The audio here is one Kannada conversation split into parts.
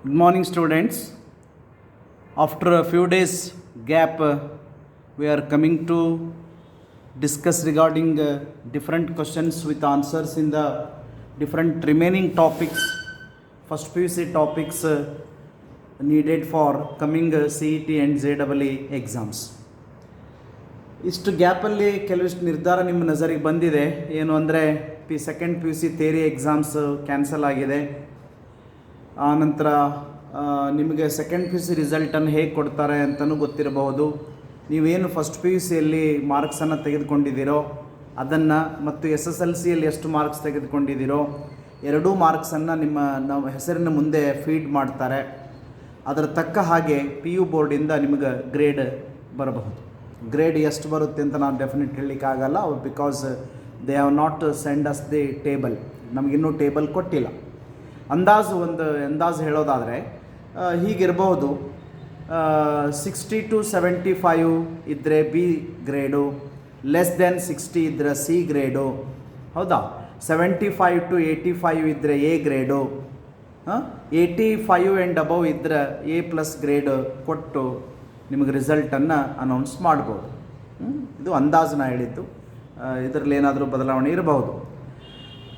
Good morning, students. After a few days gap, we are coming to discuss regarding different questions with answers in the different remaining topics, first PUC topics needed for coming CET and JEE exams. ಇಷ್ಟು ಗ್ಯಾಪಲ್ಲಿ ಕೆಲವಿಷ್ಟು ನಿರ್ಧಾರ ನಿಮ್ಮ ನಜರಿಗೆ ಬಂದಿದೆ. ಏನು ಅಂದರೆ second PUC theory exams cancel ಆಗಿದೆ. ಆನಂತರ ನಿಮಗೆ ಸೆಕೆಂಡ್ PUC ರಿಸಲ್ಟನ್ನು ಹೇಗೆ ಕೊಡ್ತಾರೆ ಅಂತಲೂ ಗೊತ್ತಿರಬಹುದು. ನೀವೇನು ಫಸ್ಟ್ PUCಯಲ್ಲಿ ಮಾರ್ಕ್ಸನ್ನು ತೆಗೆದುಕೊಂಡಿದ್ದೀರೋ ಅದನ್ನು ಮತ್ತು SSLCಯಲ್ಲಿ ಎಷ್ಟು ಮಾರ್ಕ್ಸ್ ತೆಗೆದುಕೊಂಡಿದ್ದೀರೋ ಎರಡೂ ಮಾರ್ಕ್ಸನ್ನು ನಮ್ಮ ಹೆಸರಿನ ಮುಂದೆ ಫೀಡ್ ಮಾಡ್ತಾರೆ. ಅದರ ತಕ್ಕ ಹಾಗೆ PU ಬೋರ್ಡಿಂದ ನಿಮಗೆ ಗ್ರೇಡ್ ಬರಬಹುದು. ಗ್ರೇಡ್ ಎಷ್ಟು ಬರುತ್ತೆ ಅಂತ ನಾನು ಡೆಫಿನೆಟ್ ಹೇಳಲಿಕ್ಕಾಗಲ್ಲ, because they have not send us the table. ನಮಗಿನ್ನೂ ಟೇಬಲ್ ಕೊಟ್ಟಿಲ್ಲ. ಅಂದಾಜು ಹೇಳೋದಾದರೆ ಹೀಗಿರಬಹುದು. 60 to 75 ಇದ್ದರೆ B ಗ್ರೇಡು, ಲೆಸ್ ದೆನ್ 60 ಇದ್ದರೆ C ಗ್ರೇಡು, ಹೌದಾ? 75 to 85 ಇದ್ದರೆ A ಗ್ರೇಡು, 85 ಆ್ಯಂಡ್ ಅಬವ್ ಇದ್ದರೆ A+ ಗ್ರೇಡ್ ಕೊಟ್ಟು ನಿಮಗೆ ರಿಸಲ್ಟನ್ನು ಅನೌನ್ಸ್ ಮಾಡ್ಬೋದು. ಇದು ಅಂದಾಜನ್ನ ಹೇಳಿದ್ದು. ಇದರಲ್ಲಿ ಏನಾದರೂ ಬದಲಾವಣೆ ಇರಬಹುದು.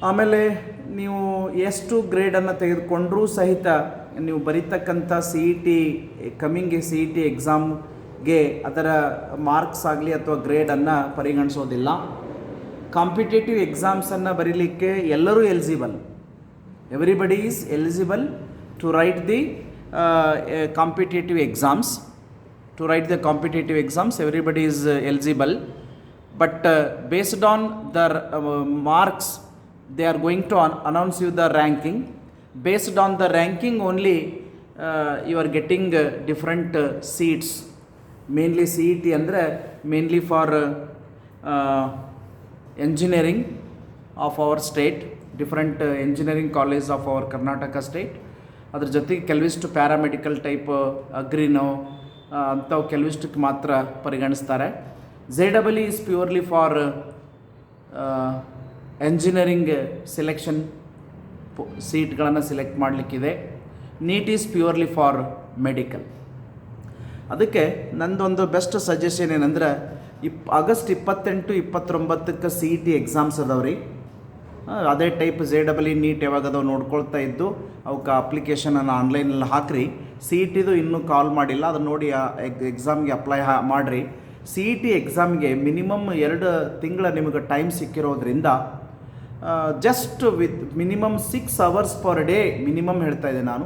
ಆಮೇಲೆ ನೀವು ಎಷ್ಟು ಗ್ರೇಡನ್ನು ತೆಗೆದುಕೊಂಡರೂ ಸಹಿತ ನೀವು ಬರೀತಕ್ಕಂಥ ಕಮಿಂಗ್ CET ಎಕ್ಸಾಮ್ಗೆ ಅದರ ಮಾರ್ಕ್ಸ್ ಆಗಲಿ ಅಥವಾ ಗ್ರೇಡನ್ನು ಪರಿಗಣಿಸೋದಿಲ್ಲ. ಕಾಂಪಿಟೇಟಿವ್ ಎಕ್ಸಾಮ್ಸನ್ನು ಬರೀಲಿಕ್ಕೆ ಎಲ್ಲರೂ eligible. Everybody is eligible to write the competitive exams. To write the competitive exams, everybody is eligible, but based on the marks, they are going to announce you the ranking. Based on the ranking only, you are getting different seats. Mainly CET andre mainly for engineering of our state, different engineering college of our Karnataka state. ಅದರ ಜೊತೆಗೆ ಕೆಲವಿಷ್ಟು ಪ್ಯಾರಾಮೆಡಿಕಲ್ ಟೈಪ್ ಅಗ್ರಿನೋ ಅಂಥವು ಕೆಲವಿಷ್ಟಕ್ಕೆ ಮಾತ್ರ ಪರಿಗಣಿಸ್ತಾರೆ. JEE is purely for engineering selection ಸೀಟ್ಗಳನ್ನು ಸೆಲೆಕ್ಟ್ ಮಾಡಲಿಕ್ಕಿದೆ. NEET is purely for medical. ಅದಕ್ಕೆ ನಂದೊಂದು ಬೆಸ್ಟ್ ಸಜೆಷನ್ ಏನಂದ್ರೆ ಆಗಸ್ಟ್ 28, 29ಕ್ಕೆ CET ಎಕ್ಸಾಮ್ಸ್ ಅದಾವ್ರಿ. ಅದೇ ಟೈಪ್ JEE NEET ಯಾವಾಗ ಅದಾವೆ ನೋಡ್ಕೊಳ್ತಾ ಇದ್ದು ಅವಕ್ಕೆ ಅಪ್ಲಿಕೇಶನನ್ನು ಆನ್ಲೈನಲ್ಲಿ ಹಾಕ್ರಿ. CETದು ಇನ್ನೂ ಕಾಲ್ ಮಾಡಿಲ್ಲ, ಅದನ್ನು ನೋಡಿ ಎಕ್ಸಾಮ್ಗೆ ಅಪ್ಲೈ ಮಾಡಿರಿ. CET ಎಕ್ಸಾಮ್ಗೆ ಮಿನಿಮಮ್ 2 ತಿಂಗಳ ನಿಮಗೆ ಟೈಮ್ ಸಿಕ್ಕಿರೋದ್ರಿಂದ just with minimum 6 hours per day, minimum ಹೇಳ್ತಾ ಇದ್ದೆ ನಾನು,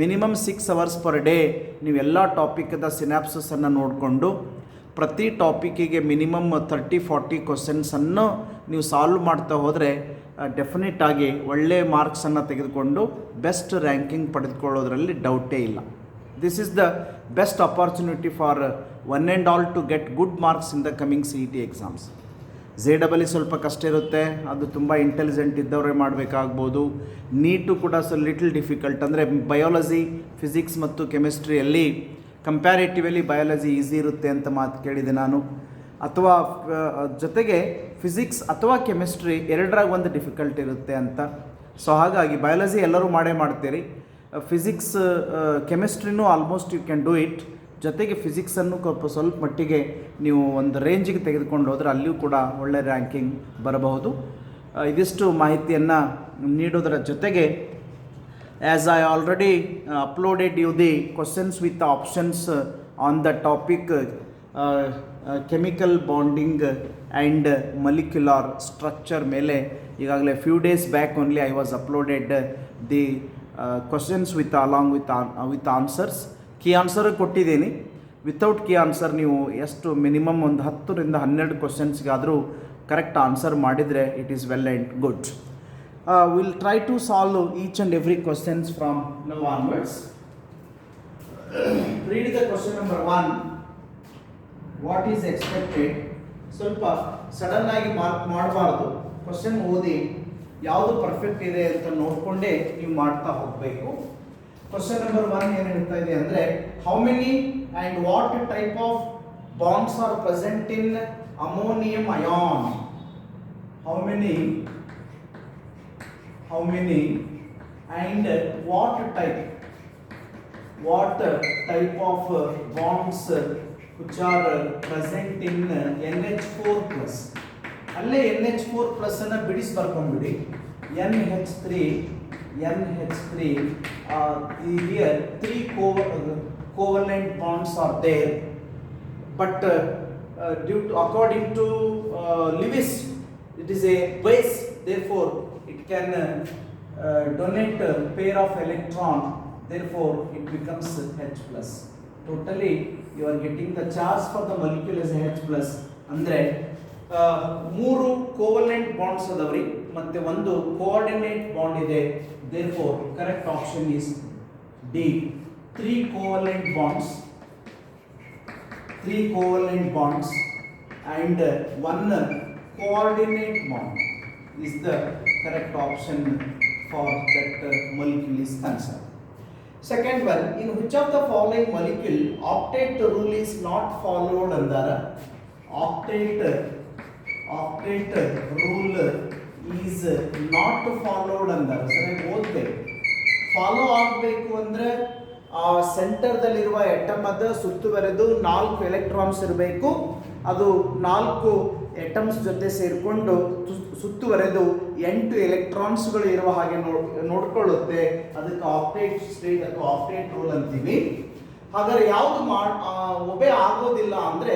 ಮಿನಿಮಮ್ 6 hours ಪರ್ ಡೇ ನೀವೆಲ್ಲ ಟಾಪಿಕ್ದ ಸಿನಾಪ್ಸಸನ್ನು ನೋಡಿಕೊಂಡು ಪ್ರತಿ ಟಾಪಿಕ್ಕಿಗೆ ಮಿನಿಮಮ್ 30-40 ಕ್ವಶನ್ಸನ್ನು ನೀವು ಸಾಲ್ವ್ ಮಾಡ್ತಾ ಹೋದರೆ ಡೆಫಿನೆಟ್ ಆಗಿ ಒಳ್ಳೆಯ ಮಾರ್ಕ್ಸನ್ನು ತೆಗೆದುಕೊಂಡು ಬೆಸ್ಟ್ ರ್ಯಾಂಕಿಂಗ್ ಪಡೆದುಕೊಳ್ಳೋದ್ರಲ್ಲಿ ಡೌಟೇ ಇಲ್ಲ. This is the best opportunity for one and all to get good marks in the coming CET exams. JEE ಸ್ವಲ್ಪ ಕಷ್ಟ ಇರುತ್ತೆ, ಅದು ತುಂಬ ಇಂಟೆಲಿಜೆಂಟ್ ಇದ್ದವರೇ ಮಾಡಬೇಕಾಗ್ಬೋದು. ನೀಟು ಕೂಡ ಲಿಟಲ್ ಡಿಫಿಕಲ್ಟ್. ಅಂದರೆ ಬಯಾಲಜಿ, ಫಿಸಿಕ್ಸ್ ಮತ್ತು ಕೆಮಿಸ್ಟ್ರಿಯಲ್ಲಿ ಕಂಪ್ಯಾರೇಟಿವ್ಲಿ ಬಯಾಲಜಿ ಈಸಿ ಇರುತ್ತೆ ಅಂತ ಮಾತು ಕೇಳಿದೆ ನಾನು. ಅಥವಾ ಜೊತೆಗೆ ಫಿಸಿಕ್ಸ್ ಅಥವಾ ಕೆಮಿಸ್ಟ್ರಿ ಎರಡರಾಗ ಒಂದು ಡಿಫಿಕಲ್ಟ್ ಇರುತ್ತೆ ಅಂತ. ಸೊ ಹಾಗಾಗಿ ಬಯಾಲಜಿ ಎಲ್ಲರೂ ಮಾಡ್ತೀರಿ. ಫಿಸಿಕ್ಸ್, ಕೆಮಿಸ್ಟ್ರಿನೂ almost you can do it. ಜೊತೆಗೆ ಫಿಸಿಕ್ಸನ್ನು ಸ್ವಲ್ಪ ಮಟ್ಟಿಗೆ ನೀವು ಒಂದು ರೇಂಜಿಗೆ ತೆಗೆದುಕೊಂಡು ಹೋದರೆ ಅಲ್ಲಿಯೂ ಕೂಡ ಒಳ್ಳೆ ರ್ಯಾಂಕಿಂಗ್ ಬರಬಹುದು. ಇದಿಷ್ಟು ಮಾಹಿತಿಯನ್ನು ನೀಡೋದರ ಜೊತೆಗೆ as I already uploaded you the questions with the options on the topic chemical bonding and molecular structure ಮೇಲೆ ಈಗಾಗಲೇ few days back only I was uploaded the questions along with answers. Key answer ಕೊಟ್ಟಿದ್ದೀನಿ. ವಿತೌಟ್ ಕೀ ಆನ್ಸರ್ ನೀವು ಎಷ್ಟು ಮಿನಿಮಮ್ ಒಂದು 10ರಿಂದ 12 ಕ್ವಶನ್ಸ್ಗಾದರೂ ಕರೆಕ್ಟ್ ಆನ್ಸರ್ ಮಾಡಿದರೆ it is well and good. We'll try to solve each and every questions from now onwards. Read the question number 1. What is expected? ಸ್ವಲ್ಪ ಸಡನ್ ಆಗಿ ಮಾರ್ಕ್ ಮಾಡಬಾರ್ದು. ಕ್ವಶನ್ ಓದಿ ಯಾವುದು ಪರ್ಫೆಕ್ಟ್ ಇದೆ ಅಂತ ನೋಡಿಕೊಂಡೇ ನೀವು ಮಾಡ್ತಾ ಹೋಗಬೇಕು. ಕ್ವಶನ್ ನಂಬರ್ 1 ಏನು ಹೇಳ್ತಾ ಇದೆ ಅಂದರೆ how many and what type of bonds are present in ammonium ion? How many and what type what type of bonds which are present in NH4 plus. ಅಲ್ಲೇ NH4 plus ಅನ್ನು ಬಿಡಿಸಿ ಬರ್ಕೊಂಡ್ಬಿಡಿ. NH3 here three covalent bonds are there, but due to according to Lewis it is a base, therefore it can donate a pair of electron, therefore it becomes H plus. Totally you are getting the charge for the molecule as H plus. ಅಂದ್ರೆ ಮೂರು ಕೋವಲೆಂಟ್ ಬಾಂಡ್ಸ್ ಅದಾವ್ರಿ ಮತ್ತೆ ಒಂದು ಕೋಆರ್ಡಿನೇಟ್ ಬಾಂಡ್ ಇದೆ, therefore correct option is D. Three covalent bonds and one coordinate bond is the correct option for that molecule is concerned. Second one, in which of the following molecule octet rule is not followed andara? Octet rule is not followed andara. ಸರಿಯಾಗಿ ಓದಬೇಕು. ಫಾಲೋ ಆಗಬೇಕು ಅಂದ್ರೆ ಆ ಸೆಂಟರ್ದಲ್ಲಿರುವ ಎಟಮದ ಸುತ್ತುವರೆದು 4 ಎಲೆಕ್ಟ್ರಾನ್ಸ್ ಇರಬೇಕು. ಅದು 4 ಎಟಮ್ಸ್ ಜೊತೆ ಸೇರಿಕೊಂಡು ಸುತ್ತುವರೆದು 8 ಎಲೆಕ್ಟ್ರಾನ್ಸ್ಗಳು ಇರುವ ಹಾಗೆ ನೋಡ್ಕೊಳ್ಳುತ್ತೆ. ಅದಕ್ಕೆ ಆಕ್ಟೇಟ್ ಸ್ಟೇಟ್ ಅಥವಾ ಆಕ್ಟೇಟ್ ರೂಲ್ ಅಂತೀವಿ. ಹಾಗಾದ್ರೆ ಯಾವುದು ಒಬೆ ಆಗೋದಿಲ್ಲ ಅಂದ್ರೆ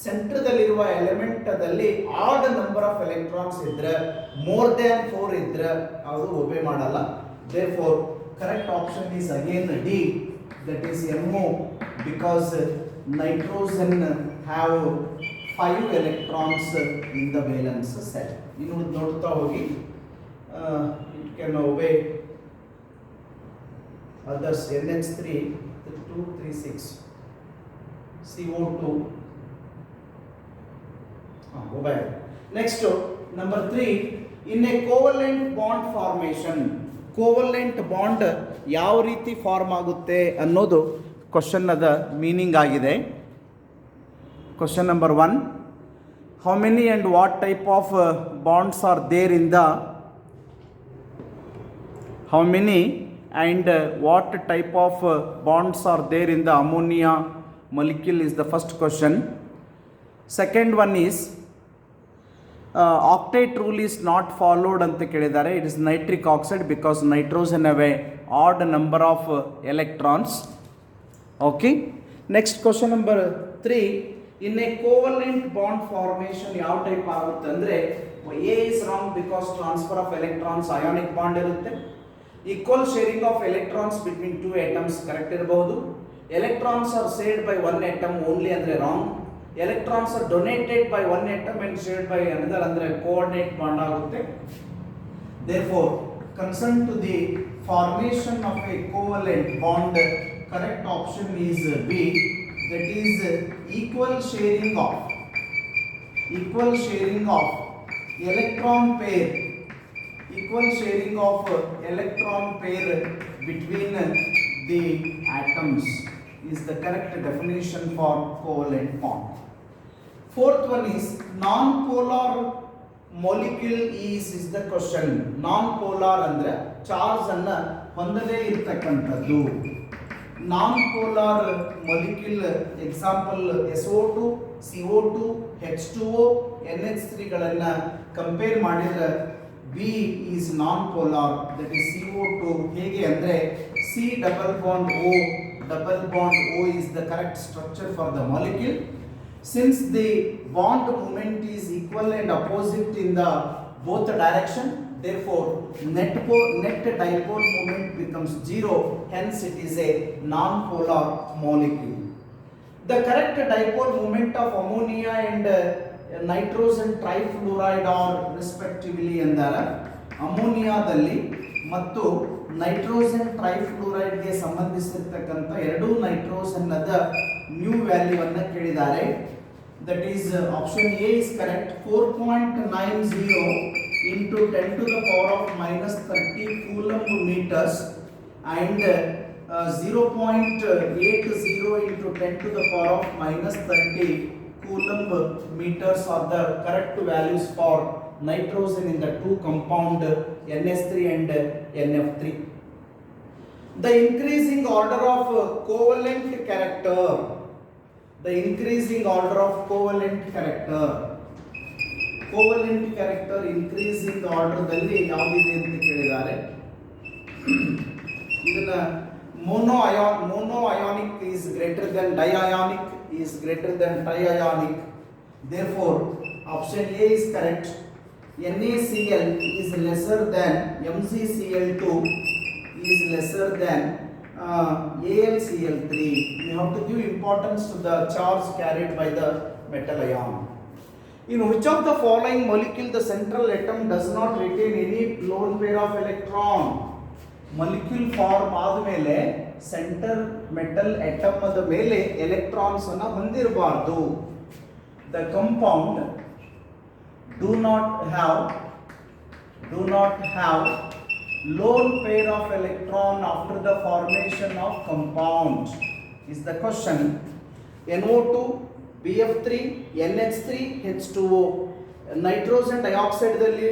ಸೆಂಟರ್ದಲ್ಲಿರುವ ಎಲಿಮೆಂಟದಲ್ಲಿ ಆಡ್ ನಂಬರ್ ಆಫ್ ಎಲೆಕ್ಟ್ರಾನ್ಸ್ ಇದ್ರೆ, ಮೋರ್ ದ್ಯಾನ್ 4 ಇದ್ರೆ ಅದು ಒಬೆ ಮಾಡಲ್ಲ. therefore correct option is again D, that is MO, because nitrogen have 5 electrons in the valence cell. ಇನ್ನು ನೋಡ್ತಾ ಹೋಗಿ it can obey others. NH3 236 CO2 obey. Next number 3, in a covalent bond formation, covalent bond ಯಾವ ರೀತಿ ಫಾರ್ಮ್ ಆಗುತ್ತೆ ಅನ್ನೋದು ಕ್ವಶನ್ ಅದ ಮೀನಿಂಗ್ ಆಗಿದೆ. Question number 1, how many and what type of bonds are there in the how many and what type of bonds are there in the ammonia molecule is the first question. Second one is octet rule is not followed ಅಂತ ಕೇಳಿದ್ದಾರೆ. It is nitric oxide because nitrogen have a odd number of electrons. Okay, next question number 3, in a covalent bond formation ಯಾವ ಟೈಪ್ ಆಗುತ್ತೆ ಅಂದ್ರೆ A is wrong because transfer of electrons, ionic bond ಇರುತ್ತೆ. equal sharing of electrons between two atoms correct ಇರಬಹುದು. electrons are shared by one atom only ಅಂದ್ರೆ wrong. electrons are donated by one atom and shared by another andre coordinate bond agutte. Therefore concerned to the formation of a covalent bond, correct option is B, that is equal sharing of electron pair between the atoms is the correct definition for covalent bond. Fourth one is non-polar molecule is the question. Non-polar ಅಂದ್ರೆ ಚಾರ್ಜ್ ಅನ್ನ ಹೊಂದದೇ ಇರತಕ್ಕಂಥದ್ದು. Non-polar molecule example SO2, CO2, H2O, NH3 ಗಳನ್ನ ಕಂಪೇರ್ ಮಾಡಿದ್ರೆ B is non-polar, that is CO2. ಹೇಗೆ ಅಂದ್ರೆ C double bond O is the correct structure for the molecule. Since the bond moment is equal and opposite in the both direction, therefore net dipole moment becomes 0, hence it is a non-polar molecule. The correct dipole moment of ammonia and nitrogen trifluoride are respectively ಎಂದರೆ ಅಮೋನಿಯಾದಲ್ಲಿ ಮತ್ತು ನೈಟ್ರೋಜನ್ ಟ್ರೈಫ್ಲೂರೈಡ್ ಗೆ ಸಂಬಂಧಿಸಿರತಕ್ಕಂತ ಎರಡು ನೈಟ್ರೋಜನ್ ದ ನ್ಯೂ ವ್ಯಾಲ್ಯೂ ಅನ್ನು ಕೇಳಿದ್ದಾರೆ. that is option A is correct. 4.90 into 10 to the power of minus 30 coulomb meters and 0.80 into 10 to the power of minus 30 coulomb meters are the correct values for nitrogen in the two compound NH3 and NF3. The increasing order of covalent character. The increasing order of covalent character. Covalent character increasing ಆರ್ಡರ್ದಲ್ಲಿ ಯಾವುದಿದೆ ಅಂತ ಕೇಳಿದ್ದಾರೆ. ಇದನ್ನ mono ionic is greater than diionic, is greater than triionic. Therefore option A is correct. NaCl is lesser than MgCl2 is lesser than AlCl3. We have to give importance to the charge carried by the metal ion. In which of the following molecule the central atom does not retain any lone pair of electron? Molecule form ಆದಮೇಲೆ ಸೆಂಟರ್ ಮೆಟಲ್ atom ಅದ ಮೇಲೆ ಎಲೆಕ್ಟ್ರಾನ್ಸ್ ಅನ್ನು ಹೊಂದಿರಬಾರದು. The compound do not have lone pair of electron after the formation of compound is the question. NO2, BF3, NH3, H2O. Nitrogen ಡೈಆಕ್ಸೈಡ್ದಲ್ಲಿ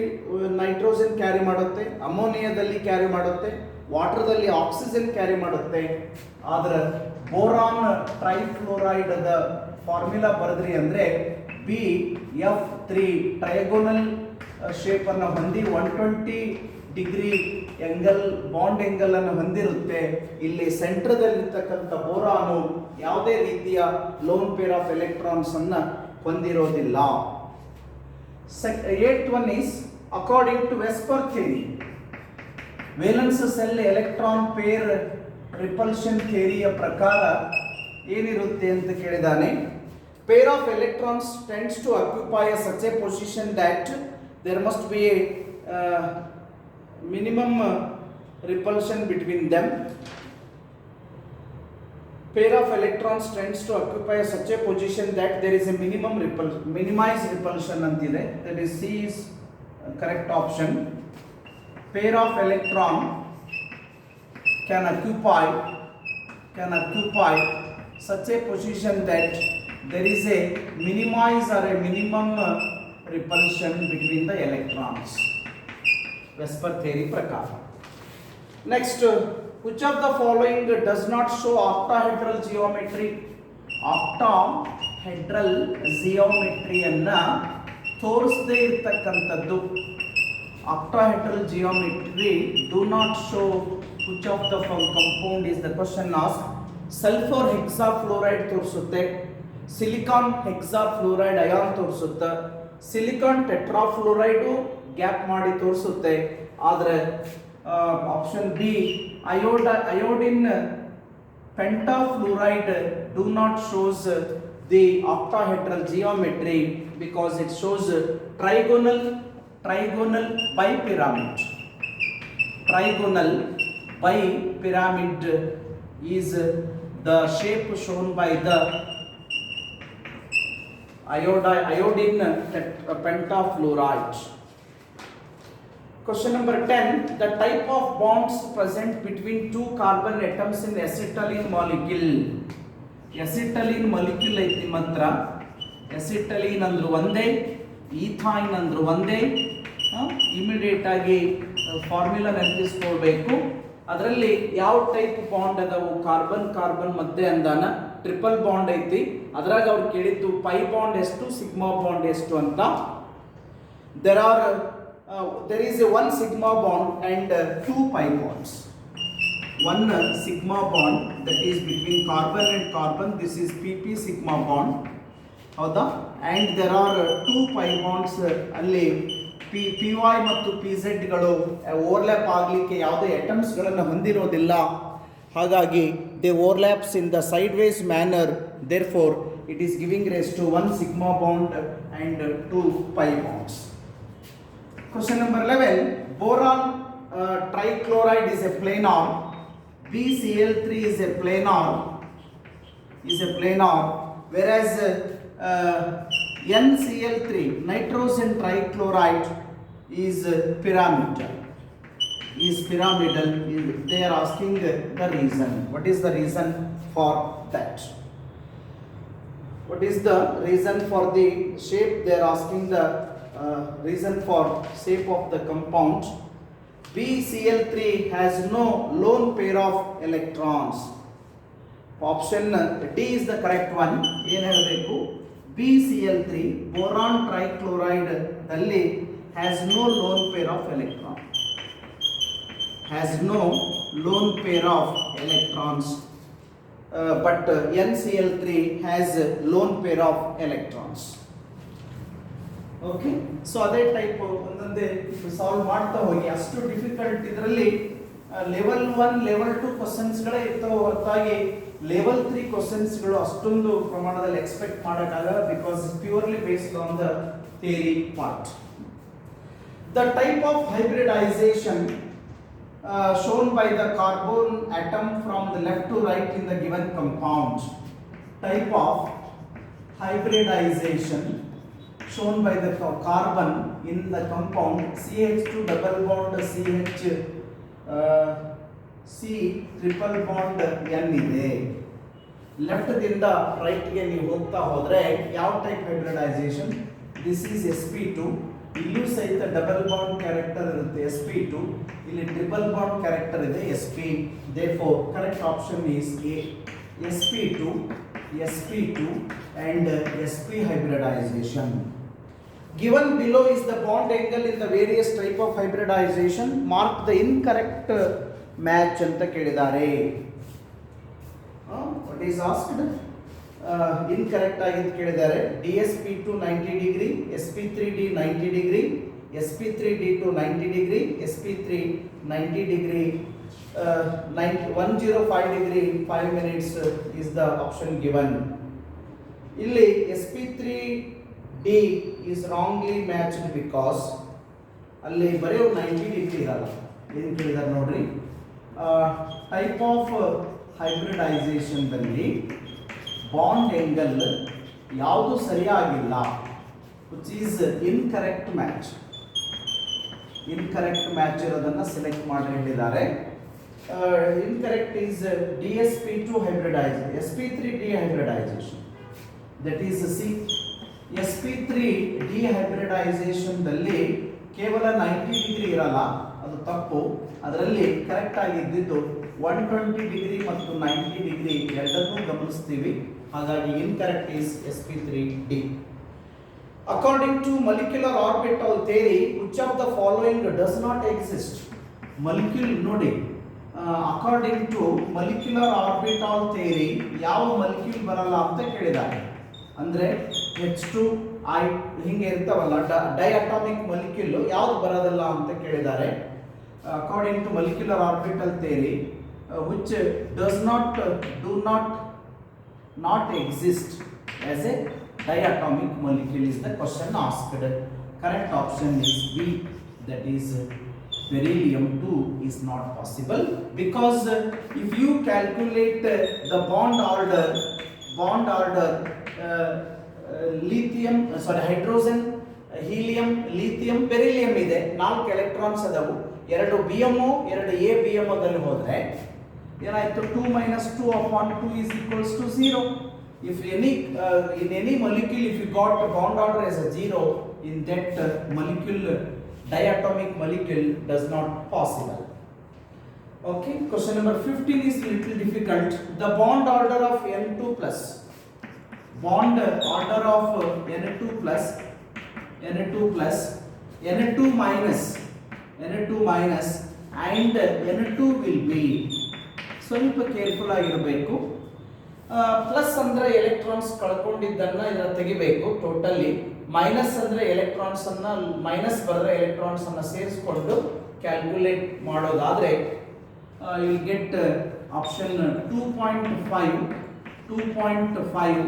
ನೈಟ್ರೋಜನ್ ಕ್ಯಾರಿ ಮಾಡುತ್ತೆ, ಅಮೋನಿಯಾದಲ್ಲಿ ಕ್ಯಾರಿ ಮಾಡುತ್ತೆ, ವಾಟರ್ದಲ್ಲಿ ಆಕ್ಸಿಜನ್ ಕ್ಯಾರಿ ಮಾಡುತ್ತೆ. ಆದರೆ ಬೋರಾನ್ ಟ್ರೈಫ್ಲೋರೈಡ್ ದ ಫಾರ್ಮುಲಾ ಬರೆದ್ರಿ ಅಂದರೆ BF3 ಟ್ರೈಗೋನಲ್ ಶೇಪ್ ಅನ್ನು ಹೊಂದಿ 120 ಡಿಗ್ರಿ ಎಂಗಲ್ ಬಾಂಡ್ ಎಂಗಲ್ ಅನ್ನು ಹೊಂದಿರುತ್ತೆ. ಇಲ್ಲಿ ಸೆಂಟ್ರದಲ್ಲಿರ್ತಕ್ಕಂಥ ಬೋರಾನು ಯಾವುದೇ ರೀತಿಯ ಲೋನ್ ಪೇರ್ ಆಫ್ ಎಲೆಕ್ಟ್ರಾನ್ಸ್ ಅನ್ನು ಹೊಂದಿರೋದಿಲ್ಲ. Eighth one is according to Vesper theory. Valence shell electron pair repulsion ಥಿಯರಿಯ ಪ್ರಕಾರ ಏನಿರುತ್ತೆ ಅಂತ ಕೇಳಿದಾನೆ. Pair of electrons tends to occupy such a position that there must be a minimum repulsion between them. Pair of electrons tends to occupy such a position that there is a minimized repulsion antide. That is C is correct option. Pair of electron can occupy such a position that there is a minimized or a minimum repulsion between the electrons. Vesper theory prakar. Next, which of the following does not show octahedral geometry? Octahedral geometry ಅನ್ನ ತೋರಿಸದೇ ಇರತಕ್ಕಂಥದ್ದು. Octahedral geometry do not show which of the compound is the question asked. Sulfur hexafluoride ತೋರಿಸುತ್ತೆ, ಸಿಲಿಕಾನ್ ಹೆಕ್ಸಾಫ್ಲೋರೈಡ್ ಅಯಾನ್ ತೋರಿಸುತ್ತೆ, ಸಿಲಿಕಾನ್ ಟೆಟ್ರಾಫ್ಲೋರೈಡು ಗ್ಯಾಪ್ ಮಾಡಿ ತೋರಿಸುತ್ತೆ. ಆದರೆ option B iodine pentafluoride do not shows the octahedral geometry because it shows trigonal bipyramid. Trigonal bipyramid is the shape shown by the iodine pentafluoride. Question number 10. The type of bonds present between two carbon atoms in acetylene molecule. Acetylene molecule ಐತಿ ಮಾತ್ರ. acetylene ಅಂದ್ರು ಒಂದೇ, ಈಥೈನ್ ಅಂದ್ರು ಒಂದೇ. ಇಮಿಡಿಯೇಟ್ ಆಗಿ ಫಾರ್ಮುಲಾ ನೆನಪಿಸ್ಕೊಳ್ಬೇಕು. ಅದರಲ್ಲಿ ಯಾವ ಟೈಪ್ ಬಾಂಡ್ ಅದಾವು? ಕಾರ್ಬನ್ ಮಧ್ಯೆ ಅಂದಾನ ಟ್ರಿಪಲ್ ಬಾಂಡ್ ಐತಿ. ಅದ್ರಾಗ ಅವ್ರು ಕೇಳಿದ್ದು ಪೈ ಬಾಂಡ್ ಎಷ್ಟು, ಸಿಗ್ಮಾ ಬಾಂಡ್ ಎಷ್ಟು ಅಂತ. There is a one sigma bond and two pi bonds. One sigma bond that is between carbon and carbon. This is pp sigma bond. ಹೌದಾ? And there are two pi bonds. ಅಲ್ಲಿ py ಮತ್ತು pz ಗಳು ಓವರ್ಲ್ಯಾಪ್ ಆಗಲಿಕ್ಕೆ ಯಾವುದೇ ಅಟಮ್ಸ್ ಗಳನ್ನು ಹೊಂದಿರೋದಿಲ್ಲ. ಹಾಗಾಗಿ they overlaps in the sideways manner. Therefore it is giving rise to one sigma bond and two pi bonds. Question number 11. Boron trichloride is a planar. BCl3 is a planar. Whereas NCl3 nitrogen trichloride is pyramidal. They are asking the reason. What is the reason for that? What is the reason for the shape? They are asking the reason for shape of the compound. BCl3 has no lone pair of electrons. Option D is the correct one. ಏನು ಹೇಳಬೇಕು? BCl3 boron trichloride ದಲ್ಲಿ has no lone pair of electron. Has no lone pair of electrons. But NCl3 has lone pair of electrons. Okay, so ಅದೇ ಟೈಪ್ ಒಂದೊಂದೇ ಸಾಲ್ವ್ ಮಾಡ್ತಾ ಹೋಗಿ. ಅಷ್ಟು ಡಿಫಿಕಲ್ಟ್ ಇದರಲ್ಲಿ ಲೆವೆಲ್ 1 ಲೆವೆಲ್ 2 ಕ್ವಶನ್ಸ್ಗಳೇ ಇರ್ತವೆ ಹೊರತಾಗಿ ಲೆವೆಲ್ 3 ಕ್ವಶನ್ಸ್ಗಳು ಅಷ್ಟೊಂದು ಪ್ರಮಾಣದಲ್ಲಿ ಎಕ್ಸ್ಪೆಕ್ಟ್ ಮಾಡೋಕ್ಕಾಗಲ್ಲ, because purely based on the theory part. The type of hybridisation shown by the carbon atom from the left to right in the given compound. Type of hybridization shown by the carbon in the compound CH2 double bond CH C triple bond N ಇದೆ. ಲೆಫ್ಟ್ ದಿಂದ ರೈಟ್ ಗೆ ನೀವು ಹೋಗ್ತಾ ಹೋದ್ರೆ ಯಾವ type hybridisation? This is sp2. ಇಲ್ಲೂ ಸಹಿತ ಡಬಲ್ ಬಾಂಡ್ ಕ್ಯಾರೆಕ್ಟರ್ ಇರುತ್ತೆ sp2. ಇಲ್ಲಿ ಟ್ರಿಪಲ್ ಬಾಂಡ್ ಕ್ಯಾರೆಕ್ಟರ್ ಇದೆ sp. therefore correct option is A, sp2 and sp hybridization. Given below is the bond angle in the various type of hybridization. Mark the incorrect match ಅಂತ ಕೇಳಿದ್ದಾರೆ. What is asked? ಇನ್ಕರೆಕ್ಟ್ ಆಗಿದ್ದು ಕೇಳಿದ್ದಾರೆ. DSP2 90 degree, sp3d 90 degree, sp3d2 90 degree, sp3 90 degree, 105 degree 5 minutes is the option given. ಇಲ್ಲಿ sp3d is wrongly matched because ಅಲ್ಲಿ ಬರೀ 90 ಡಿಗ್ರಿ ಇರಲ್ಲ. ಏನು ಕೇಳಿದ್ದಾರೆ ನೋಡ್ರಿ, ಟೈಪ್ ಆಫ್ ಹೈಬ್ರಿಡೈಸೇಷನ್ ದಲ್ಲಿ ಬಾಂಡ್ ಎಂಗಲ್ ಯಾವುದು ಸರಿಯಾಗಿಲ್ಲ, which is incorrect match. Incorrect match ಇರೋದನ್ನ ಸೆಲೆಕ್ಟ್ ಮಾಡಿ ಹೇಳಿದ್ದಾರೆ. Incorrect is DSP2 hybridization, sp3d hybridization, that is C. sp3d hybridization ದಲ್ಲಿ ಕೇವಲ 90 ಡಿಗ್ರಿ ಇರಲ್ಲ, ಅದು ತಪ್ಪು. ಅದರಲ್ಲಿ ಕರೆಕ್ಟ್ ಆಗಿದ್ದು 120 ಡಿಗ್ರಿ ಮತ್ತು 90 ಡಿಗ್ರಿ ಎರಡನ್ನೂ ಗಮನಿಸ್ತೀವಿ. ಹಾಗಾಗಿ incorrect is sp3d. According to molecular orbital theory, which of the following does not exist? Molecule ನೋಡಿ, according to molecular orbital theory ಯಾವ molecule ಬರಲ್ಲ ಅಂತ ಕೇಳಿದ್ದಾರೆ. ಅಂದ್ರೆ H2 I ಹಿಂಗೆ ಇರ್ತಾವಲ್ಲ ಡೈಅಟಾಮಿಕ್ molecule ಯಾವುದು ಬರೋದಿಲ್ಲ ಅಂತ ಕೇಳಿದ್ದಾರೆ. According to molecular orbital theory, which does not exist as a diatomic molecule is the question asked. Correct option is B, that is beryllium 2 is not possible, because if you calculate the bond order lithium hydrogen helium lithium beryllium ಇದೆ, 4 ಎಲೆಕ್ಟ್ರಾನ್ಸ್ ಅದಾವು, 2 BMO 2 ABMO ದಲ್ಲಿ ಹೋದ್ರೆ ಏನಾಯ್ತು, 2 - 2 upon 2 is equals to 0. If in any molecule if you got bond order as a 0, in that molecule diatomic molecule does not possible. Okay, question number 15 is little difficult. The bond order of N2 plus N2 minus and N2 will be, ಸ್ವಲ್ಪ ಕೇರ್ಫುಲ್ ಆಗಿರಬೇಕು. ಪ್ಲಸ್ ಅಂದ್ರೆ ಎಲೆಕ್ಟ್ರಾನ್ಸ್ ಕಳ್ಕೊಂಡಿದ್ದನ್ನ ಇದನ್ನ ತೆಗಿಬೇಕು ಟೋಟಲಿ. ಮೈನಸ್ ಅಂದ್ರೆ ಎಲೆಕ್ಟ್ರಾನ್ಸ್ ಅನ್ನ ಮೈನಸ್ ಬರೆದ್ರೆ ಎಲೆಕ್ಟ್ರಾನ್ಸ್ ಅನ್ನ ಸೇರಿಸಿಕೊಂಡು ಕ್ಯಾಲ್ಕುಲೇಟ್ ಮಾಡೋದಾದ್ರೆ you will get option 2.5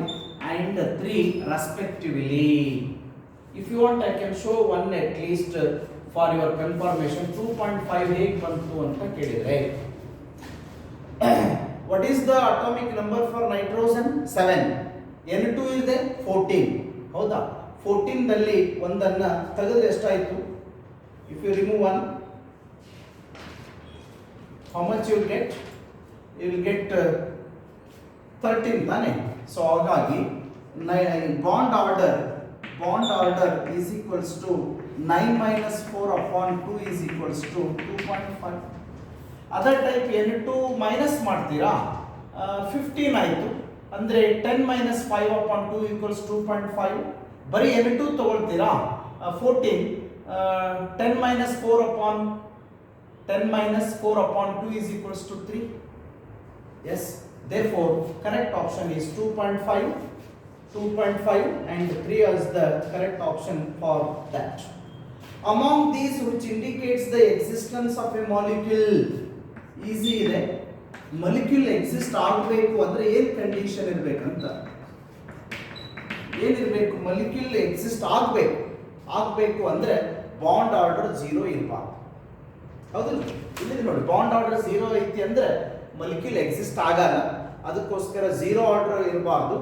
and 3 respectively. If you want I can show one at least for your confirmation. 2.5 ಹೇಗೆ ಬಂತು ಅಂತ ಕೇಳಿದ್ರೆ, what is the atomic number for nitrogen? 7. N2 ಇದೆ 14. ಹೌದಾ? 14 ದಲ್ಲಿ ಒಂದನ್ನ ತೆಗೆದ್ರೆ ಎಷ್ಟಾಯ್ತು? If you remove one, how much you will get? You will get 13 ತಾನೆ. ಸೊ ಹಾಗಾಗಿ bond order is equals to 9 minus 4 upon 2 is equals to 2.5. Other type N2 minus ಮಾಡ್ತೀರಾ 15 ಆಯಿತು ಅಂದರೆ 10 minus 5 upon 2 equals 2.5. ಬರೀ N2 ತಗೊಳ್ತೀರಾ 14 10 minus 4 upon 2 is equals to 3. Yes, therefore correct option is 2.5 and 3 is the correct option for that. Among these which indicates the existence of a molecule, easy ಇದೆ. molecule exist ಆಗಬೇಕು ಅಂದ್ರೆ ಏನು ಕಂಡೀಷನ್ ಇರಬೇಕಂತ, ಏನಿರಬೇಕು? molecule exist ಆಗಬೇಕು ಅಂದ್ರೆ ಬಾಂಡ್ ಆರ್ಡರ್ 0 ಇರಬಾರ್ದು. ಹೌದಲ್ಲ? ಇಲ್ಲಿ ನೋಡಿ ಬಾಂಡ್ ಆರ್ಡರ್ 0 ಐತಿ ಅಂದ್ರೆ molecule exist ಆಗಲ್ಲ. ಅದಕ್ಕೋಸ್ಕರ 0 ಆರ್ಡರ್ ಇರಬಾರ್ದು.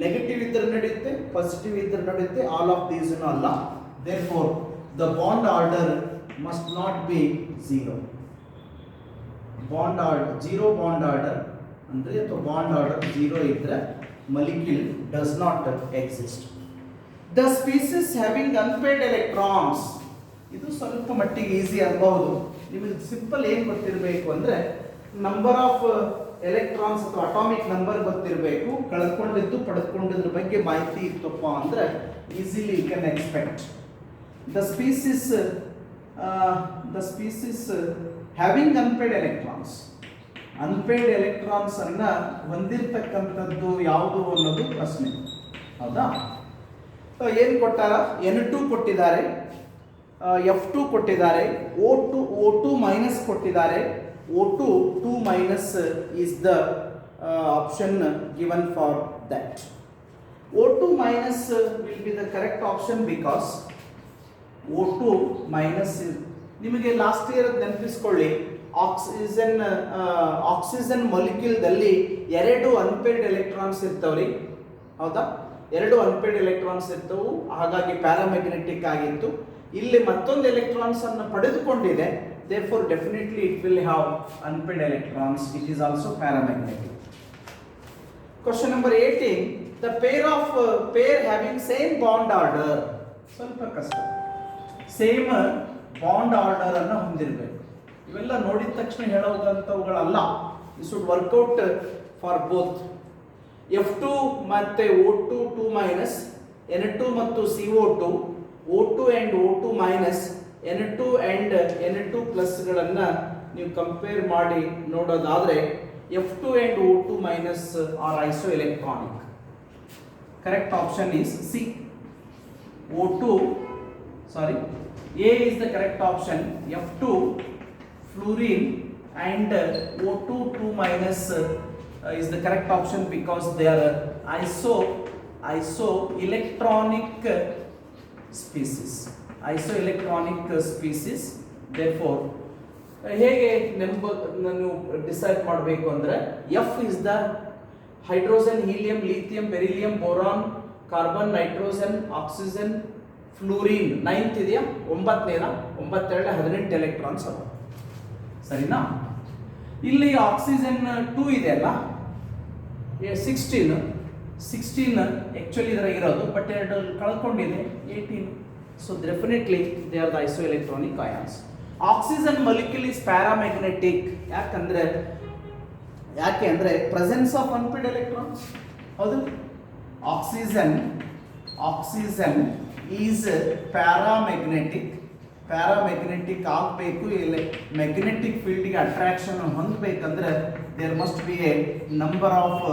ನೆಗೆಟಿವ್ ಇದ್ರೆ ನಡೆಯುತ್ತೆ, ಪಾಸಿಟಿವ್ ಇದ್ರೆ ನಡೆಯುತ್ತೆ, ಆಲ್ ಆಫ್ ದೀಸ್ ಅಲ್ಲ. therefore the bond order must not be 0. bond order 0 bond order ಅಂದ್ರೆ ಅಥವಾ bond order 0 ಇದ್ರೆ molecule does not exist. The species having unpaired electrons, ಇದು ಸ್ವಲ್ಪ ಮಟ್ಟಿಗೆ ಈಸಿ ಆಗಬಹುದು. ನಿಮಗೆ ಸಿಂಪಲ್ ಏನು ಗೊತ್ತಿರಬೇಕು ಅಂದ್ರೆ ನಂಬರ್ ಆಫ್ ಎಲೆಕ್ಟ್ರಾನ್ಸ್ ಅಥವಾ ಅಟಾಮಿಕ್ ನಂಬರ್ ಗೊತ್ತಿರಬೇಕು. ಕಳೆದುಕೊಂಡಿದ್ದು ಪಡೆದುಕೊಂಡಿದ್ರ ಬಗ್ಗೆ ಮಾಹಿತಿ ಇತ್ತಪ್ಪ ಅಂದ್ರೆ easily you can expect. The species having unpaired electrons ಅನ್ನ ಹೊಂದಿರತಕ್ಕಂಥದ್ದು ಯಾವುದು ಅನ್ನೋದು ಪ್ರಶ್ನೆ. ಹೌದಾ? ಏನು ಕೊಟ್ಟಾರ? N2 ಕೊಟ್ಟಿದ್ದಾರೆ, F2 ಕೊಟ್ಟಿದ್ದಾರೆ, O2 ಮೈನಸ್ ಕೊಟ್ಟಿದ್ದಾರೆ. O2 2 minus is the option given for that. O2 minus will be the correct option because O2 minus ನಿಮಗೆ ಲಾಸ್ಟ್ ಇಯರ್ ನೆನಪಿಸ್ಕೊಳ್ಳಿ, ಆಕ್ಸಿಜನ್ ಮೊಲಿಕ್ಯೂಲ್ದಲ್ಲಿ 2 ಅನ್ಪೇರ್ಡ್ ಎಲೆಕ್ಟ್ರಾನ್ಸ್ ಇರ್ತವ್ರಿ. ಹೌದಾ? 2 ಅನ್ಪೇರ್ಡ್ ಎಲೆಕ್ಟ್ರಾನ್ಸ್ ಇರ್ತವು, ಹಾಗಾಗಿ ಪ್ಯಾರಾಮ್ಯಾಗ್ನೆಟಿಕ್ ಆಗಿತ್ತು. ಇಲ್ಲಿ ಮತ್ತೊಂದು ಎಲೆಕ್ಟ್ರಾನ್ಸ್ ಅನ್ನು ಪಡೆದುಕೊಂಡಿದೆ, therefore definitely it will have unpaired electrons. It is also paramagnetic. Question number 18, the pair having same bond order, ಸ್ವಲ್ಪ ಕಷ್ಟ. ಸೇಮ್ ಬಾಂಡ್ ಆರ್ಡರ್ ಅನ್ನು ಹೊಂದಿರಬೇಕು. ಇವೆಲ್ಲ ನೋಡಿದ ತಕ್ಷಣ ಹೇಳೋದಂಥವುಗಳಲ್ಲ. You should work out for both. F2 ಮತ್ತೆ O2 2 ಮೈನಸ್, N2 ಮತ್ತು CO2, O2 and O2 minus, N2 and N2 ಪ್ಲಸ್ಗಳನ್ನು ನೀವು ಕಂಪೇರ್ ಮಾಡಿ ನೋಡೋದಾದರೆ F2 and O2 minus are isoelectronic. Correct option is C. A is the correct option. F2 fluorine and O2 2 minus is the correct option because they are isoelectronic species. Therefore ಹೇಗೆ ನಾನು ಡಿಸೈಡ್ ಮಾಡಬೇಕು ಅಂದ್ರೆ F is the hydrogen, helium, lithium, beryllium, boron, carbon, nitrogen, oxygen, fluorine. 9th ಇದೆಯಾ? 9ನೇನಾ? 9 18 ಎಲೆಕ್ಟ್ರಾನ್ಸ್ ಅವ. ಸರಿನಾ? ಇಲ್ಲಿ ಆಕ್ಸಿಜನ್ 2 ಇದೆ ಅಲ್ಲ, 16 ಆಕ್ಚುಲಿ ಇದರ ಇರೋದು, ಬಟ್ 2 ಕಳ್ಕೊಂಡಿದೆ 18. So definitely they are the isoelectronic ions. Oxygen molecule is paramagnetic. ಯಾಕೆ ಅಂದ್ರೆ ಪ್ರೆಸೆನ್ಸ್ ಆಫ್ ಅನ್ಪೇರ್ಡ್ ಎಲೆಕ್ಟ್ರಾನ್ಸ್. ಹೌದು, ಆಕ್ಸಿಜನ್ ಈಸ್ ಪ್ಯಾರಾಮ್ಯಾಗ್ನೆಟಿಕ್ ಆಗಬೇಕು. ಇಲ್ಲಿ ಮ್ಯಾಗ್ನೆಟಿಕ್ ಫೀಲ್ಡ್ಗೆ ಅಟ್ರಾಕ್ಷನ್ ಹೊಂದಬೇಕಂದ್ರೆ there must be a number of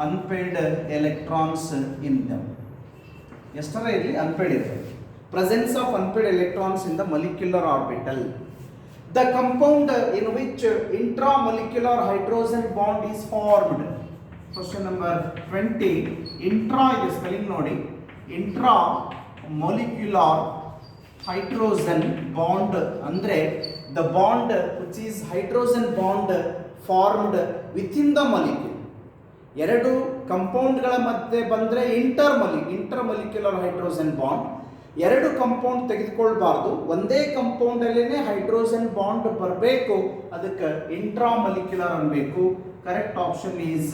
unpaired electrons in them. ಎಷ್ಟರ ಇಲ್ಲಿ ಅನ್ಪೇರ್ಡ್ ಇರಬೇಕು. Presence of unpaired electrons in the molecular orbital. The compound in which intramolecular hydrogen bond is formed. Question number 20. Intra is spelling ನೋಡಿ. Intramolecular hydrogen bond ಅಂದ್ರೆ the bond which is hydrogen bond formed within the molecule. ಎರಡು ಕಂಪೌಂಡ್ಗಳ ಮಧ್ಯೆ ಬಂದರೆ ಇಂಟರ್ಮೊಲಿಕ್ಯುಲರ್ ಹೈಡ್ರೋಜನ್ ಬಾಂಡ್. ಎರಡು ಕಂಪೌಂಡ್ ತೆಗೆದುಕೊಳ್ಬಾರ್ದು, ಒಂದೇ ಕಂಪೌಂಡ್ ಅಲ್ಲೇ ಹೈಡ್ರೋಜನ್ ಬಾಂಡ್ ಬರಬೇಕು, ಅದಕ್ಕೆ ಇಂಟ್ರಾಮೊಲಿಕ್ಯುಲರ್ ಅನ್ಬೇಕು. Correct option is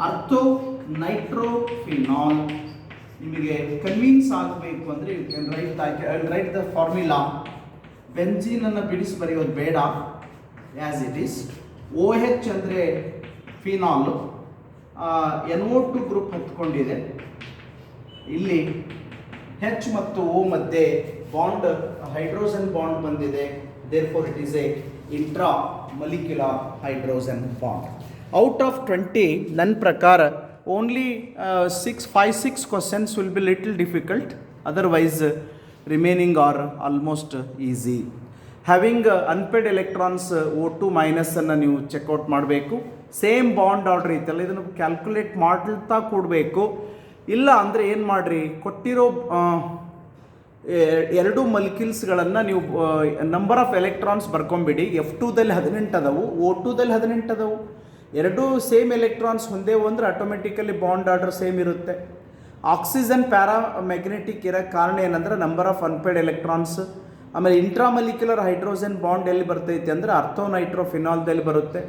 ortho nitrophenol. ನಿಮಗೆ ಕನ್ವಿನ್ಸ್ ಆಗಬೇಕು ಅಂದರೆ you can write the formula. ಬೆಂಜೀನನ್ನು ಬಿಡಿಸಿ ಬರೆಯೋದು ಬೇಡ, ಆ್ಯಸ್ ಇಟ್ ಈಸ್. OH ಅಂದರೆ ಫಿನಾಲು, NO2 ಗ್ರೂಪ್ ಹತ್ಕೊಂಡಿದೆ. ಇಲ್ಲಿ H ಮತ್ತು O ಮಧ್ಯೆ ಬಾಂಡ್, ಹೈಡ್ರೋಜನ್ ಬಾಂಡ್ ಬಂದಿದೆ. Therefore it is A intra molecular hydrogen bond. Out of 20 ನನ್ನ ಪ್ರಕಾರ only 5-6 questions will be little difficult, otherwise remaining are almost easy. Having unpaid electrons O2 ಮೈನಸನ್ನು ನೀವು ಚೆಕ್ಔಟ್ ಮಾಡಬೇಕು. ಸೇಮ್ ಬಾಂಡ್ ಆರ್ಡರ್ ಐತಲ್ಲ, ಇದನ್ನು ಕ್ಯಾಲ್ಕುಲೇಟ್ ಮಾಡ್ತಾ ಕೊಡಬೇಕು. ಇಲ್ಲ ಅಂದರೆ ಏನು ಮಾಡಿರಿ, ಕೊಟ್ಟಿರೋ ಎರಡು ಮಲಿಕ್ಯೂಲ್ಸ್ಗಳನ್ನು ನೀವು ನಂಬರ್ ಆಫ್ ಎಲೆಕ್ಟ್ರಾನ್ಸ್ ಬರ್ಕೊಂಬಿಡಿ. F2ದಲ್ಲಿ 18 ಅದಾವು, O2ದಲ್ಲಿ 18 ಅದಾವು. ಎರಡೂ ಸೇಮ್ ಎಲೆಕ್ಟ್ರಾನ್ಸ್ ಹೊಂದೇವು ಅಂದರೆ ಆಟೋಮೆಟಿಕಲಿ ಬಾಂಡ್ ಆರ್ಡರ್ ಸೇಮ್ ಇರುತ್ತೆ. ಆಕ್ಸಿಜನ್ ಪ್ಯಾರಾಮ್ಯಾಗ್ನೆಟಿಕ್ ಇರೋಕ್ಕೆ ಕಾರಣ ಏನಂದ್ರೆ ನಂಬರ್ ಆಫ್ ಅನ್ಪೇಡ್ ಎಲೆಕ್ಟ್ರಾನ್ಸ್. ಆಮೇಲೆ ಇಂಟ್ರಾಮಲಿಕ್ಯುಲರ್ ಹೈಡ್ರೋಜನ್ ಬಾಂಡ್ ಎಲ್ಲಿ ಬರ್ತೈತೆ ಅಂದರೆ ಅರ್ಥೋನೈಟ್ರೋಫಿನಾಲ್ದಲ್ಲಿ ಬರುತ್ತೆ.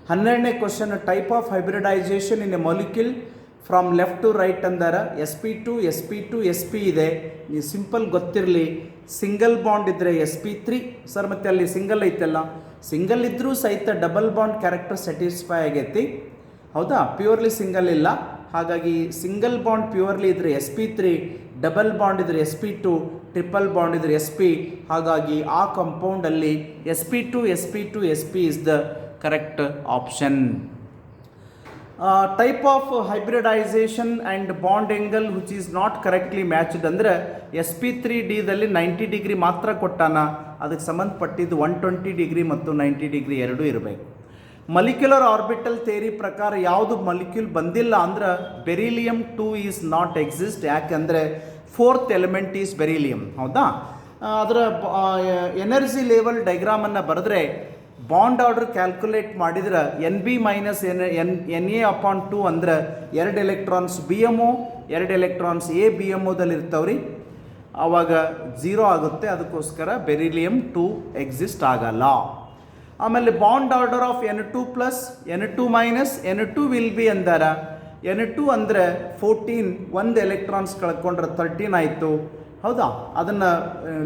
12ನೇ question, type of hybridization in a molecule from left to right ಅಂದಾರ. sp2 sp2 sp ಇದೆ, ನೀವು ಸಿಂಪಲ್ ಗೊತ್ತಿರಲಿ. ಸಿಂಗಲ್ ಬಾಂಡ್ ಇದ್ದರೆ sp3 ಸರ್, ಮತ್ತು ಅಲ್ಲಿ ಸಿಂಗಲ್ ಐತಲ್ಲ, ಸಿಂಗಲ್ ಇದ್ದರೂ ಸಹಿತ ಡಬಲ್ ಬಾಂಡ್ ಕ್ಯಾರೆಕ್ಟರ್ ಸ್ಯಾಟಿಸ್ಫೈ ಆಗೈತಿ, ಹೌದಾ? ಪ್ಯೂರ್ಲಿ ಸಿಂಗಲ್ ಇಲ್ಲ, ಹಾಗಾಗಿ ಸಿಂಗಲ್ ಬಾಂಡ್ ಪ್ಯೂರ್ಲಿ ಇದ್ದರೆ sp3, ಡಬಲ್ ಬಾಂಡ್ ಇದ್ದರೆ sp2, ಟ್ರಿಪಲ್ ಬಾಂಡ್ ಇದ್ದರೆ sp. ಹಾಗಾಗಿ ಆ ಕಂಪೌಂಡಲ್ಲಿ sp2 sp2 sp is the correct option. Type of hybridisation and bond angle which is not correctly matched ಅಂದರೆ sp3dದಲ್ಲಿ 90 ಡಿಗ್ರಿ ಮಾತ್ರ ಕೊಟ್ಟಾನ, ಅದಕ್ಕೆ ಸಂಬಂಧಪಟ್ಟಿದ್ದು 120 ಡಿಗ್ರಿ ಮತ್ತು 90 ಡಿಗ್ರಿ ಎರಡೂ ಇರಬೇಕು. ಮಲಿಕ್ಯುಲರ್ ಆರ್ಬಿಟಲ್ ಥಿಯರಿ ಪ್ರಕಾರ ಯಾವುದು ಮಲಿಕ್ಯೂಲ್ ಬಂದಿಲ್ಲ ಅಂದ್ರೆ ಬೆರಿಲಿಯಂ 2 ಈಸ್ ನಾಟ್ ಎಕ್ಸಿಸ್ಟ್. ಯಾಕೆಂದರೆ 4th ಎಲಿಮೆಂಟ್ ಈಸ್ ಬೆರಿಲಿಯಂ, ಹೌದಾ? ಅದರ ಎನರ್ಜಿ ಲೆವೆಲ್ ಡೈಗ್ರಾಮನ್ನು ಬರೆದ್ರೆ ಬಾಂಡ್ ಆರ್ಡರ್ ಕ್ಯಾಲ್ಕುಲೇಟ್ ಮಾಡಿದ್ರೆ NB ಮೈನಸ್ Na/2 ಅಂದ್ರೆ 2 ಎಲೆಕ್ಟ್ರಾನ್ಸ್ BMO, 2 ಎಲೆಕ್ಟ್ರಾನ್ಸ್ ABMOದಲ್ಲಿ ಇರ್ತಾವ್ರಿ, ಆವಾಗ 0 ಆಗುತ್ತೆ. ಅದಕ್ಕೋಸ್ಕರ ಬೆರಿಲಿಯಂ 2 ಎಕ್ಸಿಸ್ಟ್ ಆಗಲ್ಲ. ಆಮೇಲೆ bond order of N2 plus N2 minus N2 will be ಅಂದಾರ. N2 ಅಂದರೆ 14, 1 ಎಲೆಕ್ಟ್ರಾನ್ಸ್ ಕಳ್ಕೊಂಡ್ರೆ 13 ಆಯಿತು, ಹೌದಾ? ಅದನ್ನು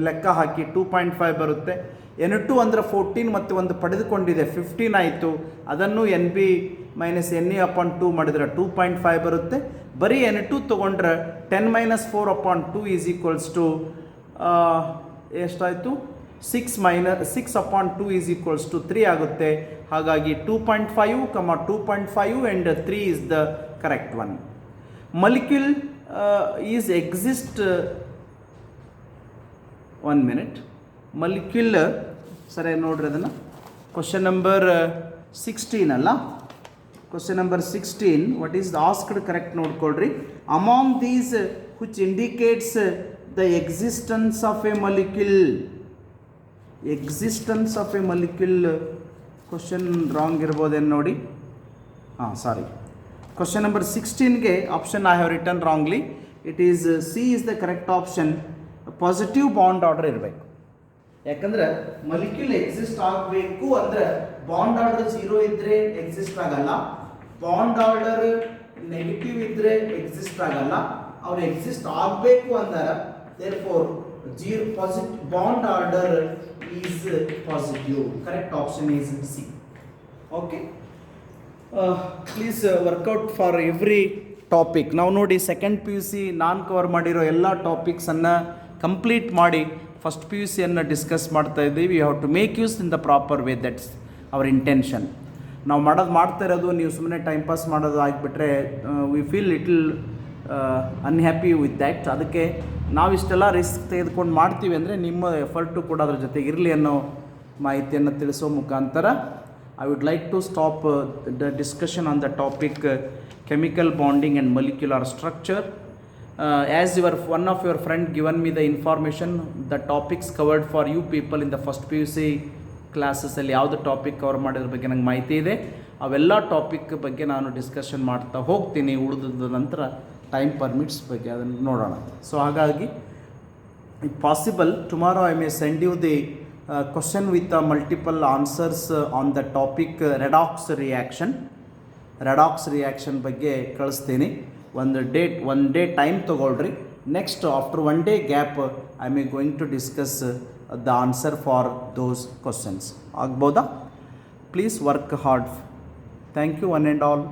ಲೆಕ್ಕ ಹಾಕಿ 2.5 ಬರುತ್ತೆ. N2 ಅಂದರೆ 14 ಮತ್ತು ಒಂದು ಪಡೆದುಕೊಂಡಿದೆ 15 ಆಯಿತು, ಅದನ್ನು NB ಮೈನಸ್ Na/2 ಮಾಡಿದರೆ 2.5 ಬರುತ್ತೆ. ಬರೀ N2 ತೊಗೊಂಡ್ರೆ 10-4/2 ಈಸ್ ಈಕ್ವಲ್ಸ್ ಟು ಎಷ್ಟಾಯಿತು? 6/2 ಈಸ್ ಈಕ್ವಲ್ಸ್ ಟು 3 ಆಗುತ್ತೆ. ಹಾಗಾಗಿ 2.5, 2.5 and 3 is the correct one. Molecule is exist, 1 minute. Molecule ಸರಿ ನೋಡ್ರಿ, ಅದನ್ನು ಕ್ವಶನ್ ನಂಬರ್ 16 ಅಲ್ಲ, question number 16 what is asked correct ನೋಡ್ಕೊಳ್ರಿ. Among these which indicates the existence of a molecule. Existence of a molecule question wrong ಇರ್ಬೋದೇನು ನೋಡಿ. ಸಾರಿ, ಕ್ವಶನ್ ನಂಬರ್ 16ಗೆ option I have return wrongly. It is C is the correct option. Positive bond order ಇರಬೇಕು. ಯಾಕಂದ್ರೆ ಮೊಲಿಕ್ಯೂಲ್ ಎಕ್ಸಿಸ್ಟ್ ಆಗಬೇಕು ಅಂದರೆ ಬಾಂಡ್ ಆರ್ಡರ್ 0 ಇದ್ದರೆ ಎಕ್ಸಿಸ್ಟ್ ಆಗಲ್ಲ, ಬಾಂಡ್ ಆರ್ಡರ್ ನೆಗೆಟಿವ್ ಇದ್ದರೆ ಎಕ್ಸಿಸ್ಟ್ ಆಗಲ್ಲ. ಅವ್ರು ಎಕ್ಸಿಸ್ಟ್ ಆಗಬೇಕು ಅಂದರೆ therefore 0 positive bond order is positive. Correct option is C. Okay, please work out for every topic. ನಾವು ನೋಡಿ ಸೆಕೆಂಡ್ PUC ನಾನು ಕವರ್ ಮಾಡಿರೋ ಎಲ್ಲ ಟಾಪಿಕ್ಸನ್ನು ಕಂಪ್ಲೀಟ್ ಮಾಡಿ ಫಸ್ಟ್ PUCಯನ್ನು ಡಿಸ್ಕಸ್ ಮಾಡ್ತಾ ಇದ್ದೀವಿ. You have to make use in the proper way, that's our intention. ನಾವು ಮಾಡ್ತಾ ಇರೋದು ನೀವು ಸುಮ್ಮನೆ ಟೈಮ್ ಪಾಸ್ ಮಾಡೋದು ಆಗಿಬಿಟ್ರೆ we feel little unhappy with that. ಅದಕ್ಕೆ ನಾವು ಇಷ್ಟೆಲ್ಲ ರಿಸ್ಕ್ ತೆಗೆದುಕೊಂಡು ಮಾಡ್ತೀವಿ ಅಂದರೆ ನಿಮ್ಮ ಎಫರ್ಟು ಕೂಡ ಅದ್ರ ಜೊತೆಗೆ ಇರಲಿ ಅನ್ನೋ ಮಾಹಿತಿಯನ್ನು ತಿಳಿಸೋ ಮುಖಾಂತರ I would like to stop the discussion on the topic chemical bonding and molecular structure. As one of your friend given me the information, the topics covered for you people in the first PUC classes ಅಲ್ಲಿ ಯಾವುದು ಟಾಪಿಕ್ ಕವರ್ ಮಾಡೋದ್ರ ಬಗ್ಗೆ ನಂಗೆ ಮಾಹಿತಿ ಇದೆ. ಅವೆಲ್ಲ ಟಾಪಿಕ್ ಬಗ್ಗೆ ನಾನು ಡಿಸ್ಕಷನ್ ಮಾಡ್ತಾ ಹೋಗ್ತೀನಿ. ಉಳಿದ ನಂತರ ಟೈಮ್ ಪರ್ಮಿಟ್ಸ್ ಬಗ್ಗೆ ಅದನ್ನು ನೋಡೋಣ. ಸೊ ಹಾಗಾಗಿ if possible tomorrow I may send you the question with multiple answers on the topic redox reaction. Redox reaction ಬಗ್ಗೆ ಕಳಿಸ್ತೀನಿ. ಒನ್ ಡೇ ಟೈಮ್ ತೊಗೊಳ್ರಿ. Next after 1 day gap I may going to discuss the answer for those questions. ಆಗ್ಬೋದಾ? Please work hard. Thank you one and all.